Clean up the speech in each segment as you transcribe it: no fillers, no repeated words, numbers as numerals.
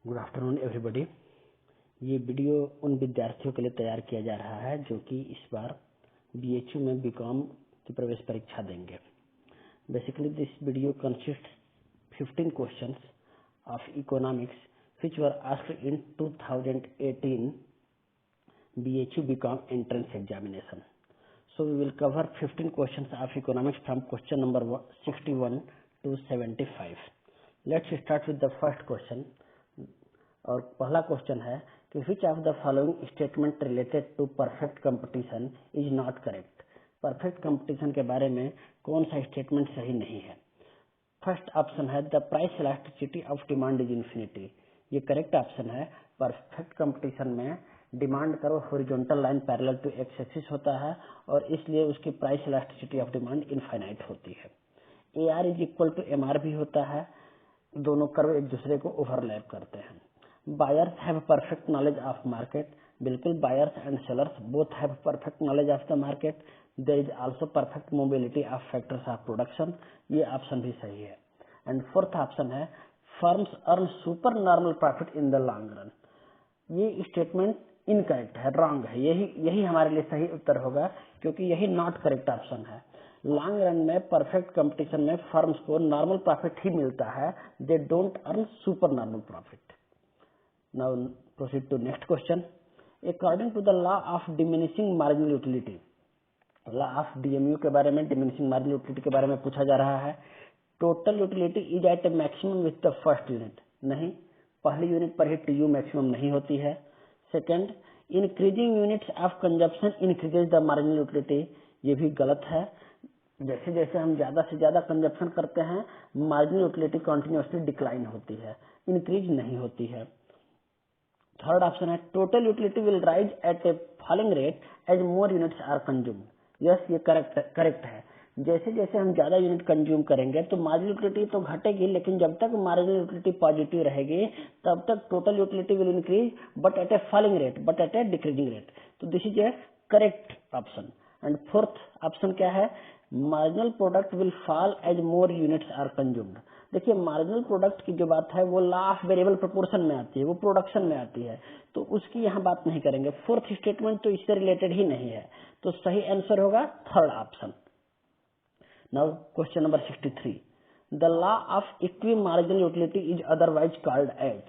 Good afternoon everybody. ये video उन विद्यार्थियों के लिए तैयार किया जा रहा है जो कि इस बार बीएचयू में बीकॉम की प्रवेश परीक्षा देंगे। Basically this video consist 15 questions of economics which were asked in 2018 BHU BCom entrance examination. So we will cover 15 questions of economics from question number 61 to 75. Let's start with the first question. और पहला question है कि which of the following statement related to perfect competition is not correct. Perfect competition के बारे में कौन सा statement सही नहीं है। फर्स्ट ऑप्शन है the price elasticity of demand is infinity. ये करेक्ट ऑप्शन है। परफेक्ट कंपटीशन में डिमांड का horizontal line parallel to X axis होता है और इसलिए उसकी price elasticity of demand infinite होती है। A R is equal to M R भी होता है। दोनों कर्व एक दूसरे को ओवरलैप करते हैं। Buyers have perfect knowledge of market. बिल्कुल buyers and sellers both have perfect knowledge of the market. There is also perfect mobility of factors of production. ये ऑप्शन भी सही है। एंड फोर्थ ऑप्शन है firms earn super normal profit in the long run. ये statement incorrect है, wrong है। यही हमारे लिए सही उत्तर होगा क्योंकि यही नॉट करेक्ट ऑप्शन है। लॉन्ग रन में परफेक्ट कंपटीशन में फर्म्स को नॉर्मल प्रॉफिट ही मिलता है। They don't earn super normal profit. Now proceed to next question. According to the law of diminishing marginal utility, law of DMU के बारे में, diminishing marginal utility के बारे में पूछा जा रहा है। Total utility is at a maximum with the first unit. नहीं, पहली यूनिट पर ही TU मैक्सिमम नहीं होती है। Second, increasing units of consumption increases the marginal utility. ये भी गलत है। जैसे जैसे हम ज्यादा से ज्यादा कंजप्शन करते हैं मार्जिनल यूटिलिटी कंटिन्यूअसली डिक्लाइन होती है, इंक्रीज नहीं होती है। थर्ड ऑप्शन है total utility will rise at a falling rate as more units are consumed. Yes, ये करेक्ट है। जैसे जैसे हम ज्यादा यूनिट कंज्यूम करेंगे तो मार्जिनल यूटिलिटी तो घटेगी, लेकिन जब तक मार्जिनल यूटिलिटी पॉजिटिव रहेगी तब तक total utility will increase but at a falling rate, but at a decreasing rate. तो this is a correct option. And fourth option क्या है, marginal product will fall as more units are consumed. देखिए, marginal product की जो बात है वो law of variable proportion में आती है, वो प्रोडक्शन में आती है, तो उसकी यहाँ बात नहीं करेंगे। फोर्थ स्टेटमेंट तो इससे रिलेटेड ही नहीं है, तो सही आंसर होगा third option. Now question number 63। The law of equi marginal utility is otherwise called as.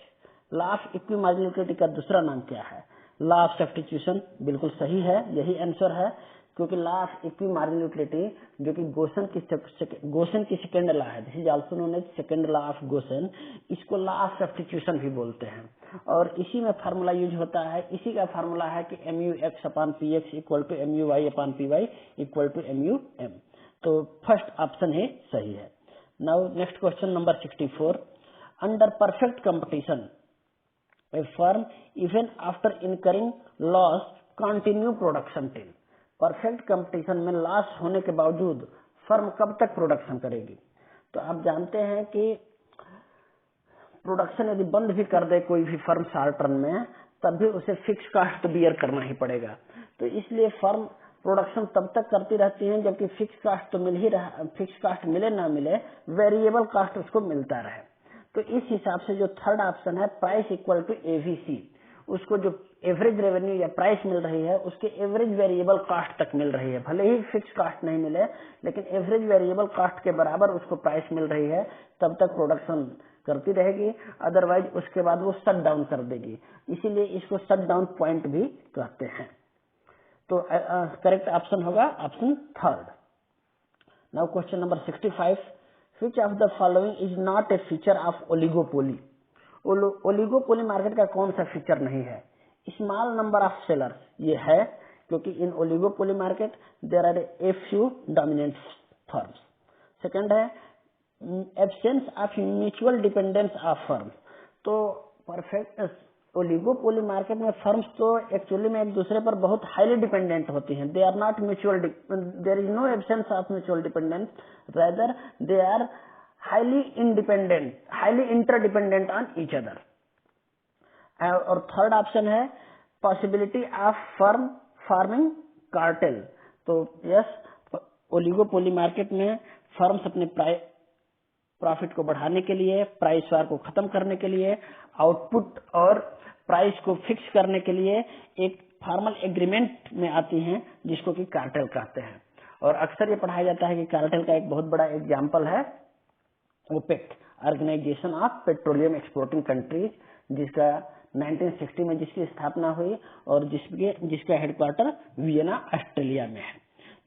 Law of equi marginal utility का दूसरा नाम क्या है। Law of substitution. बिल्कुल सही है, यही आंसर है, क्योंकि law of equi marginal utility जो कि गोसन की सेकेंड लॉ है, this is also known as second law of Gossen. इसको लॉ ऑफ सब्स्टिट्यूशन भी बोलते हैं और इसी में फार्मूला यूज होता है। इसी का फार्मूला है कि MU(x) upon PX equal to MU(y) upon PY equal to MU(m). तो फर्स्ट ऑप्शन ही सही है। Now next question number 64। Under perfect competition a firm even after incurring loss continue production till. Perfect competition में loss होने के बावजूद firm कब तक प्रोडक्शन करेगी। तो आप जानते हैं कि प्रोडक्शन यदि बंद भी कर दे कोई भी फर्म शॉर्ट रन में, तब भी उसे फिक्स कास्ट तो बियर करना ही पड़ेगा। तो इसलिए फर्म प्रोडक्शन तब तक करती रहती है जबकि फिक्स कास्ट तो मिल ही रहा, फिक्स कास्ट मिले ना मिले, वेरिएबल कास्ट उसको मिलता रहे। तो इस हिसाब से जो थर्ड ऑप्शन है प्राइस इक्वल टू AVC, उसको जो एवरेज रेवेन्यू या प्राइस मिल रही है उसके एवरेज वेरिएबल कास्ट तक मिल रही है। भले ही फिक्स कास्ट नहीं मिले, लेकिन एवरेज वेरिएबल कास्ट के बराबर उसको प्राइस मिल रही है, तब तक प्रोडक्शन करती रहेगी। अदरवाइज उसके बाद वो शट डाउन कर देगी, इसीलिए इसको शट डाउन पॉइंट भी कहते हैं। तो करेक्ट ऑप्शन होगा option third. Now question number 65। Which of the following is not a feature of oligopoly. Oligopoly market का कौन सा फीचर नहीं है। स्मॉल नंबर ऑफ सेलर्स, ये है क्योंकि in oligopoly market there are a few dominant firms. Second है absence of mutual dependence of firms. तो परफेक्ट ओलिगोपोली मार्केट में फर्म्स तो एक्चुअली में एक दूसरे पर बहुत हाईली डिपेंडेंट होती हैं। They are not mutual, there is no absence of mutual dependence, rather they are highly independent, highly interdependent on each other. और थर्ड ऑप्शन है possibility of firm forming cartel. तो यस, ओलिगोपोली मार्केट में firms अपने profit को बढ़ाने के लिए, price वार को खत्म करने के लिए, आउटपुट और प्राइस को फिक्स करने के लिए एक फॉर्मल एग्रीमेंट में आती हैं, जिसको कि कार्टेल कहते हैं। और अक्सर ये पढ़ाया जाता है कि कार्टेल का एक बहुत बड़ा एग्जाम्पल है OPEC, organisation of petroleum exporting countries, जिसका 1960 में जिसकी स्थापना हुई और जिसका हेडक्वार्टर वियना ऑस्ट्रेलिया में है।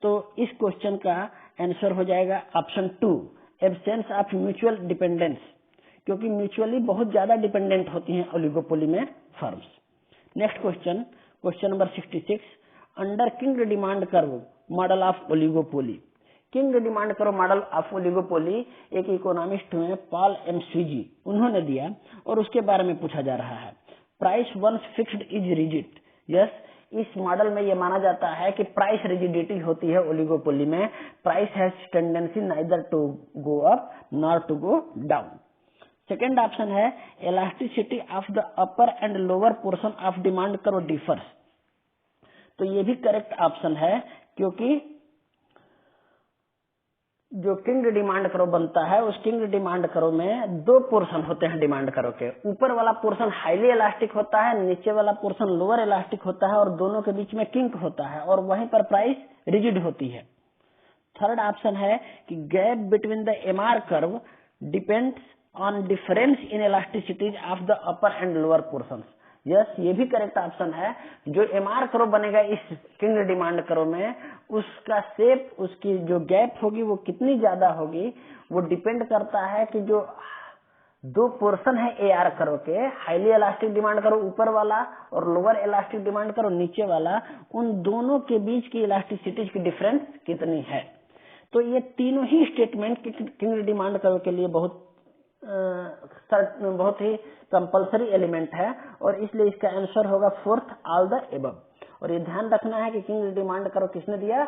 तो इस क्वेश्चन का आंसर हो जाएगा option 2, absence of mutual dependence, क्योंकि म्यूचुअली बहुत ज्यादा डिपेंडेंट होती हैं ओलिगोपोली में firms. Next question, question number 66, under king demand curve model of oligopoly. King demand curve model of oligopoly एक इकोनॉमिस्ट हुए पॉल एम स्वीजी, उन्होंने दिया और उसके बारे में पूछा जा रहा है। Price once fixed is rigid. Yes, इस मॉडल में यह माना जाता है कि प्राइस रिजिडिटी होती है ओलिगोपोली में। Price has tendency neither to go up nor to go down. Second option है elasticity of the upper and lower portion of demand curve differs. तो ये भी करेक्ट ऑप्शन है, क्योंकि जो किंग डिमांड कर्व बनता है उस किंग डिमांड कर्व में दो पोर्शन होते हैं डिमांड कर्व के। ऊपर वाला पोर्शन हाईली इलास्टिक होता है, नीचे वाला पोर्शन लोअर इलास्टिक होता है और दोनों के बीच में किंक होता है और वहीं पर प्राइस रिजिड होती है। थर्ड ऑप्शन है कि gap between the MR curve depends on difference in इलास्टिसिटीज of the upper and lower portion. Yes, ये भी करेक्ट ऑप्शन है। जो एमआर कर्व बनेगा इस किंग डिमांड कर्व में, उसका शेप, उसकी जो गैप होगी वो कितनी ज्यादा होगी, वो डिपेंड करता है कि जो दो पोर्शन है एआर कर्व के, हाईली इलास्टिक डिमांड कर्व ऊपर वाला और लोअर इलास्टिक डिमांड कर्व नीचे वाला, उन दोनों के बीच की इलास्टिसिटी की डिफरेंस कितनी है। तो ये तीनों ही स्टेटमेंट किंग डिमांड कर्व के लिए बहुत ही कंपलसरी एलिमेंट है और इसलिए इसका आंसर होगा फोर्थ, ऑल द एबव। और ये ध्यान रखना है कि किंग डिमांड कर्व किसने दिया,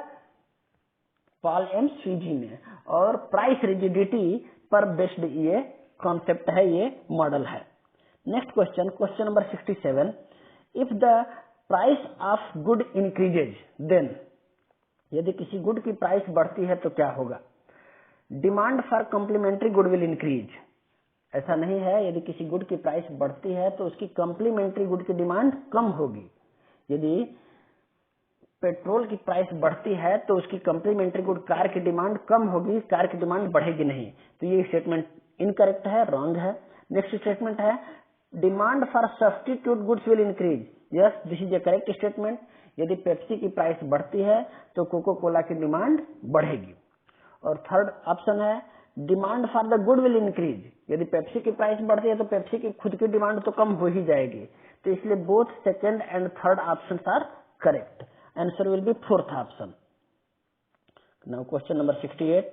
पॉल एम स्वीजी ने, और प्राइस रिजिडिटी पर बेस्ड ये कॉन्सेप्ट है, ये मॉडल है। Next question, question number 67, if the price of good increases then, यदि किसी गुड की प्राइस बढ़ती है तो क्या होगा। Demand for complementary good will increase. ऐसा नहीं है, यदि किसी गुड की प्राइस बढ़ती है तो उसकी कॉम्प्लीमेंट्री गुड की डिमांड कम होगी। यदि पेट्रोल की प्राइस बढ़ती है तो उसकी कॉम्प्लीमेंट्री गुड कार की डिमांड कम होगी, कार की डिमांड बढ़ेगी नहीं। तो ये स्टेटमेंट इनकरेक्ट है, रॉन्ग है। नेक्स्ट स्टेटमेंट है demand for substitute goods will increase. Yes, this is a correct statement. यदि पेप्सी की प्राइस बढ़ती है तो कोको कोला की डिमांड बढ़ेगी। और थर्ड ऑप्शन है demand for the good will increase. यदि पेप्सी की प्राइस बढ़ती है तो पेप्सी की खुद की डिमांड तो कम हो ही जाएगी। तो इसलिए both second and third options are correct. Answer will be fourth option. Now question number 68,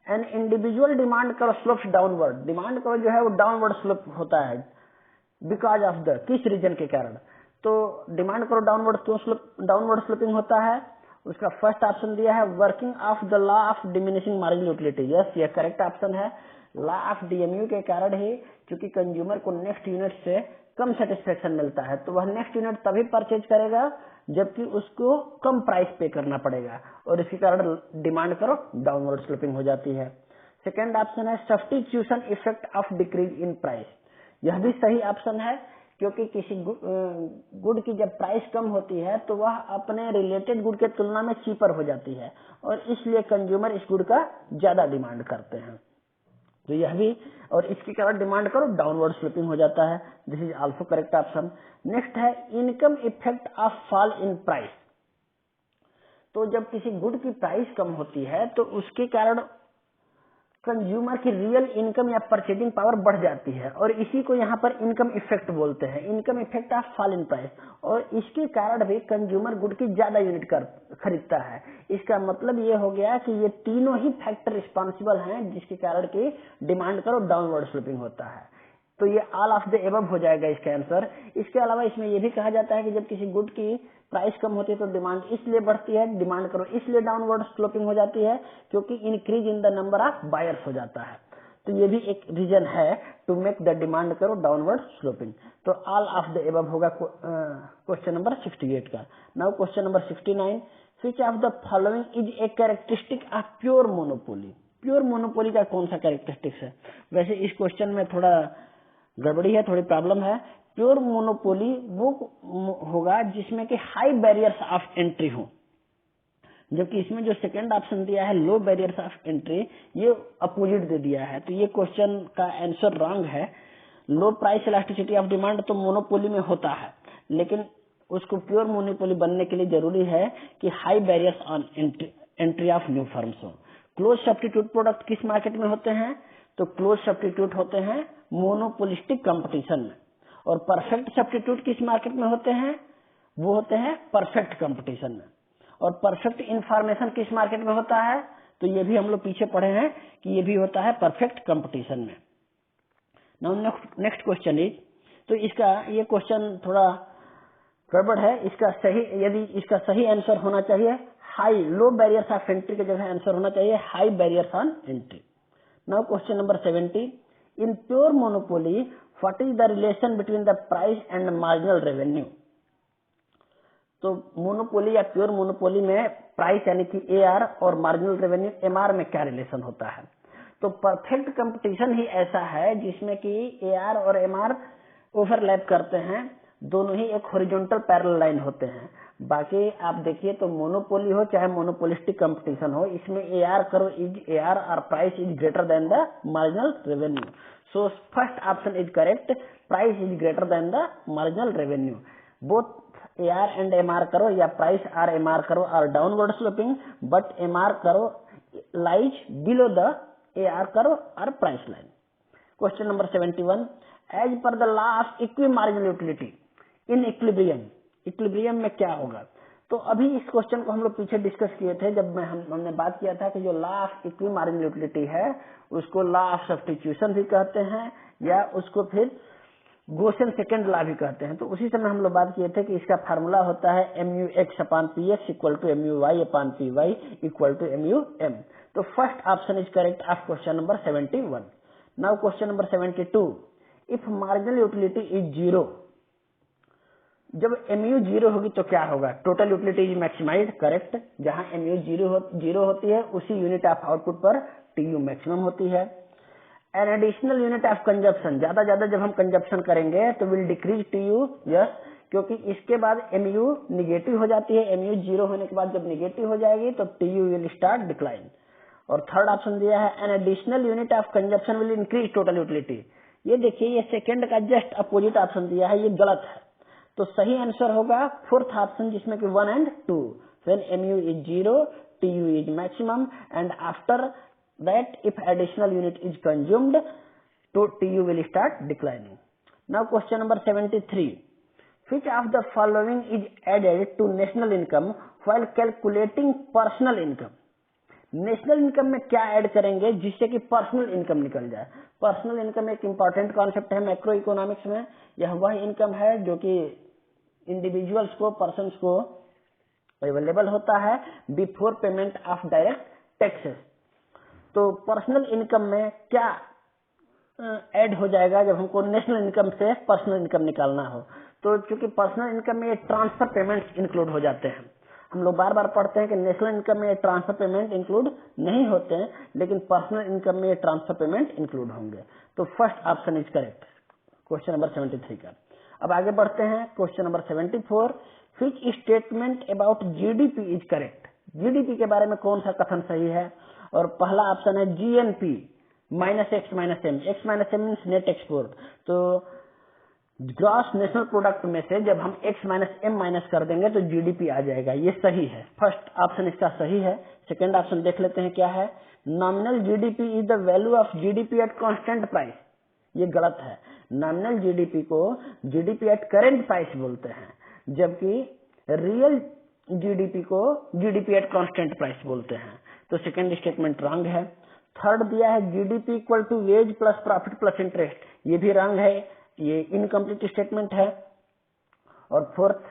an individual demand curve slopes downward. Demand curve जो है वो डाउनवर्ड स्लोप होता है बिकॉज ऑफ द, किस रीजन के कारण। तो डिमांड कर्व डाउनवर्ड क्यों डाउनवर्ड स्लोपिंग होता है, उसका फर्स्ट ऑप्शन दिया है working of the law of diminishing marginal utility. Yes, यह करेक्ट ऑप्शन है। लॉ ऑफ डीएमयू के कारण ही, क्योंकि कंज्यूमर को नेक्स्ट यूनिट से कम सेटिस्फेक्शन मिलता है तो वह नेक्स्ट यूनिट तभी परचेज करेगा जबकि उसको कम प्राइस पे करना पड़ेगा और इसके कारण डिमांड करो डाउनवर्ड स्लोपिंग हो जाती है। सेकेंड ऑप्शन है substitution effect of decrease in price. यह भी सही ऑप्शन है, क्योंकि किसी गुड की जब प्राइस कम होती है तो वह अपने रिलेटेड गुड के तुलना में चीपर हो जाती है और इसलिए कंज्यूमर इस गुड का ज्यादा डिमांड करते हैं। तो यह भी, और इसके कारण डिमांड करो डाउनवर्ड स्लिपिंग हो जाता है। This is also correct option. Next है income effect of fall in price. तो जब किसी गुड की प्राइस कम होती है तो उसके कारण कंज्यूमर की रियल इनकम या परचेजिंग पावर बढ़ जाती है और इसी को यहाँ पर इनकम इफेक्ट बोलते हैं, income effect of fall in price. और इसके कारण भी कंज्यूमर गुड की ज्यादा यूनिट खरीदता है। इसका मतलब ये हो गया कि ये तीनों ही फैक्टर रिस्पॉन्सिबल हैं जिसके कारण की डिमांड करो डाउनवर्ड स्लोपिंग होता है। तो ये ऑल ऑफ द एबव हो जाएगा इसका आंसर। इसके अलावा इसमें यह भी कहा जाता है कि जब किसी गुड की प्राइस कम होती है तो डिमांड इसलिए बढ़ती है, डिमांड करो इसलिए डाउनवर्ड स्लोपिंग हो जाती है क्योंकि increase in the number of buyers हो जाता है। तो ये भी एक रीजन है टू मेक द डिमांड करो डाउनवर्ड स्लोपिंग। तो ऑल ऑफ द एबव होगा क्वेश्चन नंबर 68 का। Now question number 69, which of the following is a characteristic of pure monopoly. Pure monopoly का कौन सा कैरेक्टरिस्टिक्स है? वैसे इस क्वेश्चन में थोड़ा गड़बड़ी है, थोड़ी प्रॉब्लम है। प्योर मोनोपोली वो होगा जिसमें कि हाई बैरियर्स ऑफ एंट्री हो, जबकि इसमें जो सेकंड ऑप्शन दिया है लो बैरियर्स ऑफ एंट्री, ये अपोजिट दे दिया है। तो ये क्वेश्चन का आंसर रॉन्ग है। लो प्राइस इलास्टिसिटी ऑफ डिमांड तो मोनोपोली में होता है, लेकिन उसको प्योर मोनोपोली बनने के लिए जरूरी है कि high barriers on entry of new firms हो। क्लोज सब्स्टिट्यूट प्रोडक्ट किस मार्केट में होते हैं? तो क्लोज सब्स्टिट्यूट होते हैं मोनोपोलिस्टिक कंपटीशन में। और परफेक्ट सब्स्टिट्यूट किस मार्केट में होते हैं? वो होते हैं परफेक्ट कंपटीशन में। और परफेक्ट इंफॉर्मेशन किस मार्केट में होता है? तो ये भी हम लोग पीछे पढ़े हैं कि ये भी होता है परफेक्ट कंपटीशन में। नाउ नेक्स्ट क्वेश्चन इज, तो इसका ये क्वेश्चन थोड़ा गड़बड़ है। इसका सही, यदि इसका सही आंसर होना चाहिए high, low barriers of entry की जगह आंसर होना चाहिए high barriers on entry. Now question number 70, in pure monopoly what is the relation between the price and marginal revenue? तो मोनोपोली या प्योर मोनोपोली में प्राइस यानी कि एआर और मार्जिनल रेवेन्यू एमआर में क्या रिलेशन होता है? तो परफेक्ट कंपटीशन ही ऐसा है जिसमें कि एआर और एमआर ओवरलैप करते हैं, दोनों ही एक हॉरिजॉन्टल पैरेलल लाइन होते हैं। बाकी आप देखिए तो मोनोपोली हो चाहे मोनोपोलिस्टिक कंपटीशन हो, इसमें एआर करो इज एआर और price is greater than the marginal revenue. So first option is correct, price is greater than the marginal revenue. Both AR and MR करो या प्राइस आर एमआर करो और downward sloping, but MR curve lies below the AR curve और price line. Question number 71, as per the law of equi marginal utility in equilibrium, equilibrium में क्या होगा? तो अभी इस क्वेश्चन को हम लोग पीछे डिस्कस किए थे जब हमने बात किया था कि जो law of equi marginal utility है उसको लॉ ऑफ सब्स्टिट्यूशन भी कहते हैं या उसको फिर गोसेन सेकेंड लॉ भी कहते हैं। तो उसी समय हम लोग बात किए थे कि इसका फार्मूला होता है MUX upon PX equal to MUY upon PY equal to MUM। तो first option is correct of question number 71। Now question number 72, if marginal utility is zero, जब MU जीरो होगी तो क्या होगा? Total utility is maximised, correct. जहां MU जीरो होती है उसी यूनिट ऑफ आउटपुट पर TU मैक्सिमम होती है। An additional unit of consumption, ज्यादा जब हम कंजप्शन करेंगे तो विल डिक्रीज TU, यस, क्योंकि इसके बाद MU निगेटिव हो जाती है। MU जीरो होने के बाद जब निगेटिव हो जाएगी तो TU विल स्टार्ट डिक्लाइन। और थर्ड ऑप्शन दिया है an additional unit of consumption will increase total utility. ये देखिए ये सेकेंड का जस्ट अपोजिट ऑप्शन दिया है, ये गलत है। तो सही आंसर होगा फोर्थ ऑप्शन जिसमें कि 1 and 2, when MU is zero TU is maximum and after that if additional unit is consumed to TU will start declining. Now question number 73, which of the following is added to national income while calculating personal income? National income में क्या add करेंगे जिससे कि personal income निकल जाए? Personal income एक important concept है macro economics में। यह वह इनकम है जो कि इंडिविजुअल्स को, पर्सन्स को अवेलेबल होता है before payment of direct taxes. तो पर्सनल इनकम में क्या ऐड हो जाएगा जब हमको नेशनल इनकम से पर्सनल इनकम निकालना हो? तो चूंकि पर्सनल इनकम में ट्रांसफर पेमेंट इंक्लूड हो जाते हैं, हम लोग बार बार पढ़ते हैं कि नेशनल इनकम में ट्रांसफर पेमेंट इंक्लूड नहीं होते हैं, लेकिन पर्सनल इनकम में ट्रांसफर पेमेंट इंक्लूड होंगे। तो first option is correct question number 73 का। अब आगे बढ़ते हैं question number 74, which statement about GDP is correct? GDP के बारे में कौन सा कथन सही है? और पहला ऑप्शन है GNP minus X minus M। X minus M means net export. तो ग्रॉस नेशनल प्रोडक्ट में से जब हम X माइनस M माइनस कर देंगे तो GDP आ जाएगा, ये सही है। फर्स्ट ऑप्शन इसका सही है। सेकेंड ऑप्शन देख लेते हैं क्या है। Nominal GDP is the value of GDP at constant price, ये गलत है। नॉमिनल GDP को GDP एट करेंट प्राइस बोलते हैं, जबकि रियल GDP को GDP एट कांस्टेंट प्राइस बोलते हैं। तो सेकेंड स्टेटमेंट रॉन्ग है। थर्ड दिया है GDP equal to wage plus profit plus interest, ये भी रॉन्ग है, ये इनकम्प्लीट स्टेटमेंट है। और फोर्थ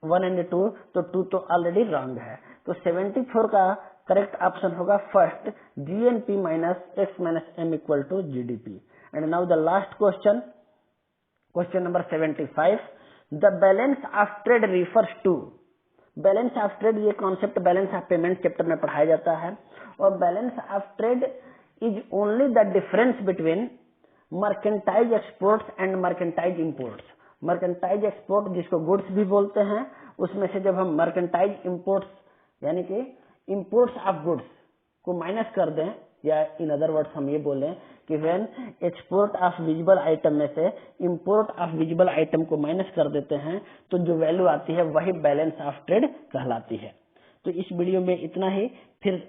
1 and 2, तो 2 तो ऑलरेडी रॉन्ग है। तो 74 का करेक्ट ऑप्शन होगा first GNP minus X minus M equal to GDP। And now the last question, question number 75, the balance of trade refers to. Balance of trade ये concept balance of payment chapter में पढ़ाया जाता है। और balance of trade is only the difference between merchandise exports and merchandise imports. Merchandise export जिसको goods भी बोलते हैं, उसमें से जब हम मर्केंटाइज इंपोर्ट्स यानी कि इंपोर्ट्स ऑफ गुड्स को माइनस कर दें, या इन अदर वर्ड्स हम ये बोलें कि when export of visible item में से इंपोर्ट ऑफ विजिबल आइटम को माइनस कर देते हैं, तो जो वैल्यू आती है वही बैलेंस ऑफ ट्रेड कहलाती है। तो इस वीडियो में इतना ही, फिर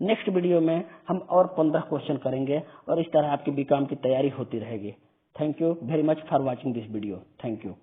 नेक्स्ट वीडियो में हम और 15 क्वेश्चन करेंगे और इस तरह आपकी बीकॉम की तैयारी होती रहेगी। Thank you very much for watching this video. Thank you.